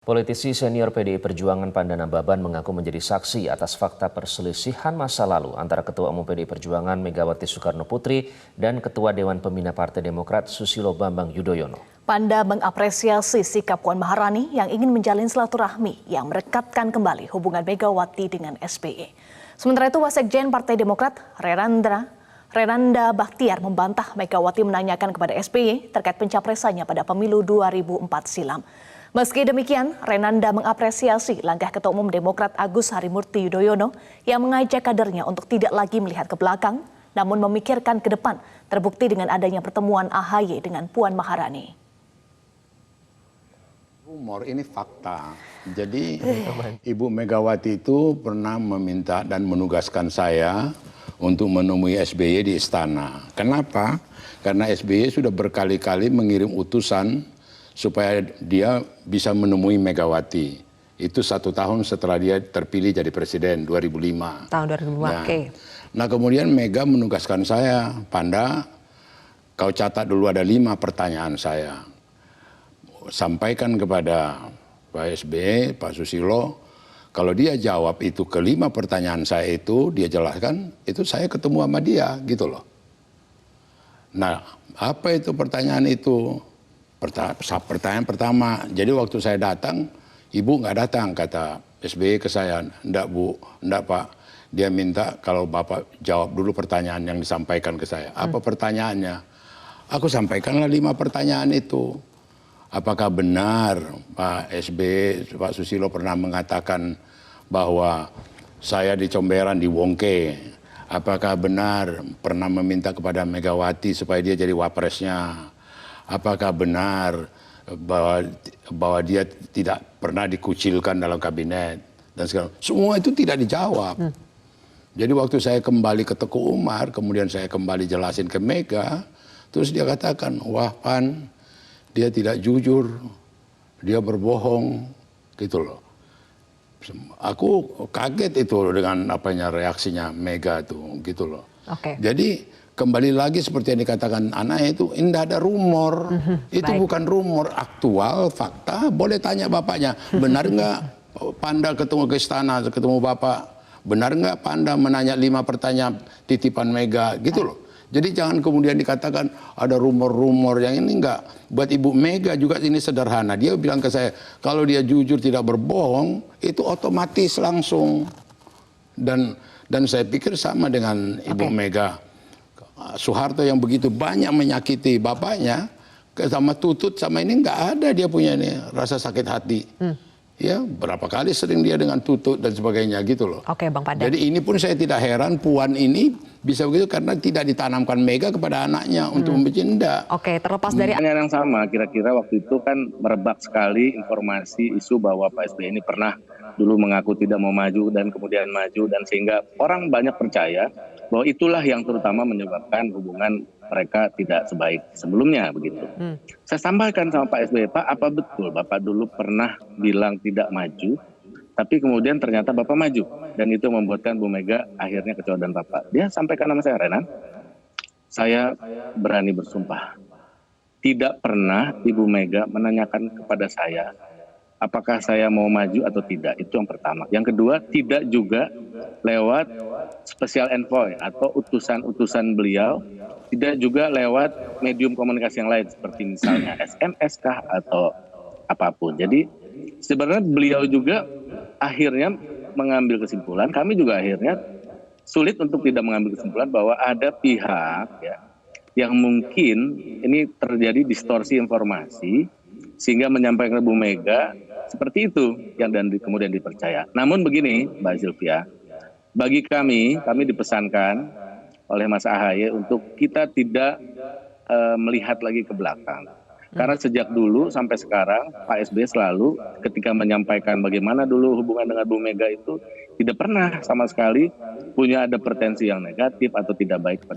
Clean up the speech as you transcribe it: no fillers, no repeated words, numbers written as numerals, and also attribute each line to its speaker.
Speaker 1: Politisi senior PDI Perjuangan Pandana Baban mengaku menjadi saksi atas fakta perselisihan masa lalu antara Ketua Umum PDI Perjuangan Megawati Soekarno Putri dan Ketua Dewan Pembina Partai Demokrat Susilo Bambang Yudhoyono.
Speaker 2: Panda mengapresiasi sikap Puan Maharani yang ingin menjalin silaturahmi yang merekatkan kembali hubungan Megawati dengan SBY. Sementara itu Wasekjen Partai Demokrat Renanda Bachtiar membantah Megawati menanyakan kepada SBY terkait pencapresannya pada pemilu 2004 silam. Meski demikian, Renanda mengapresiasi langkah Ketua Umum Demokrat Agus Harimurti Yudhoyono yang mengajak kadernya untuk tidak lagi melihat ke belakang, namun memikirkan ke depan, terbukti dengan adanya pertemuan AHY dengan Puan Maharani.
Speaker 3: Rumor ini fakta. Jadi Ibu Megawati itu pernah meminta dan menugaskan saya untuk menemui SBY di istana. Kenapa? Karena SBY sudah berkali-kali mengirim utusan supaya dia bisa menemui Megawati. Itu 1 tahun setelah dia terpilih jadi presiden 2005.
Speaker 2: Tahun 2005,
Speaker 3: nah,
Speaker 2: oke.
Speaker 3: Nah kemudian Mega menugaskan saya, Panda, kau catat dulu ada 5 pertanyaan saya. Sampaikan kepada Pak SBY, Pak Susilo, kalau dia jawab itu ke 5 pertanyaan saya itu, dia jelaskan, itu saya ketemu sama dia, gitu loh. Nah, apa itu pertanyaan itu? Pertanyaan pertama, jadi waktu saya datang, Ibu nggak datang, kata SBY ke saya. Enggak Bu, enggak Pak. Dia minta kalau Bapak jawab dulu pertanyaan yang disampaikan ke saya. Apa pertanyaannya? Aku sampaikanlah 5 pertanyaan itu. Apakah benar Pak SBY, Pak Susilo pernah mengatakan bahwa saya di Comberan di Wongke? Apakah benar pernah meminta kepada Megawati supaya dia jadi wapresnya? Apakah benar bahwa dia tidak pernah dikucilkan dalam kabinet dan segala. Semua itu tidak dijawab. Jadi waktu saya kembali ke Teguh Umar, kemudian saya kembali jelasin ke Mega, terus dia katakan, wah Pan, dia tidak jujur, dia berbohong, gitu loh. Aku kaget itu dengan reaksinya Mega tuh, gitu loh.
Speaker 2: Oke.
Speaker 3: Jadi kembali lagi seperti yang dikatakan anaknya itu, tidak ada rumor. Itu
Speaker 2: baik.
Speaker 3: bukan rumor, aktual, fakta. Boleh tanya bapaknya, benar nggak Panda ketemu ke istana, ketemu bapak? Benar nggak Panda menanya 5 pertanyaan titipan Mega, gitu loh. Jadi jangan kemudian dikatakan ada rumor-rumor yang ini enggak. Buat Ibu Mega juga ini sederhana. Dia bilang ke saya, kalau dia jujur tidak berbohong, itu otomatis langsung. Dan saya pikir sama dengan Ibu Mega. Soeharto yang begitu banyak menyakiti bapaknya, sama Tutut sama ini nggak ada dia punya ini rasa sakit hati. Ya berapa kali sering dia dengan Tutut dan sebagainya gitu loh.
Speaker 2: Oke Bang Panda.
Speaker 3: Jadi ini pun saya tidak heran Puan ini bisa begitu karena tidak ditanamkan Mega kepada anaknya untuk membenci, enggak.
Speaker 2: Oke, terlepas dari
Speaker 4: yang sama, kira-kira waktu itu kan merebak sekali informasi isu bahwa Pak SBY ini pernah dulu mengaku tidak mau maju dan kemudian maju, dan sehingga orang banyak percaya bahwa itulah yang terutama menyebabkan hubungan mereka tidak sebaik sebelumnya begitu. Saya sampaikan sama Pak SBY, Pak, apa betul Bapak dulu pernah bilang tidak maju, tapi kemudian ternyata Bapak maju, dan itu membuatkan Bu Mega akhirnya kecewa dan Bapak. Dia sampaikan nama saya, Renan, saya berani bersumpah, tidak pernah Ibu Mega menanyakan kepada saya apakah saya mau maju atau tidak. Itu yang pertama. Yang kedua, tidak juga lewat special envoy atau utusan-utusan beliau, tidak juga lewat medium komunikasi yang lain seperti misalnya SMS kah atau apapun. Jadi sebenarnya beliau juga akhirnya mengambil kesimpulan, kami juga akhirnya sulit untuk tidak mengambil kesimpulan bahwa ada pihak ya, yang mungkin ini terjadi distorsi informasi sehingga menyampaikan ke Bu Mega seperti itu yang dan kemudian dipercaya. Namun begini Mbak Sylvia, bagi kami dipesankan oleh Mas AHY untuk kita tidak melihat lagi ke belakang. Karena sejak dulu sampai sekarang Pak SBY selalu ketika menyampaikan bagaimana dulu hubungan dengan Bu Mega itu tidak pernah sama sekali punya ada pretensi yang negatif atau tidak baik pada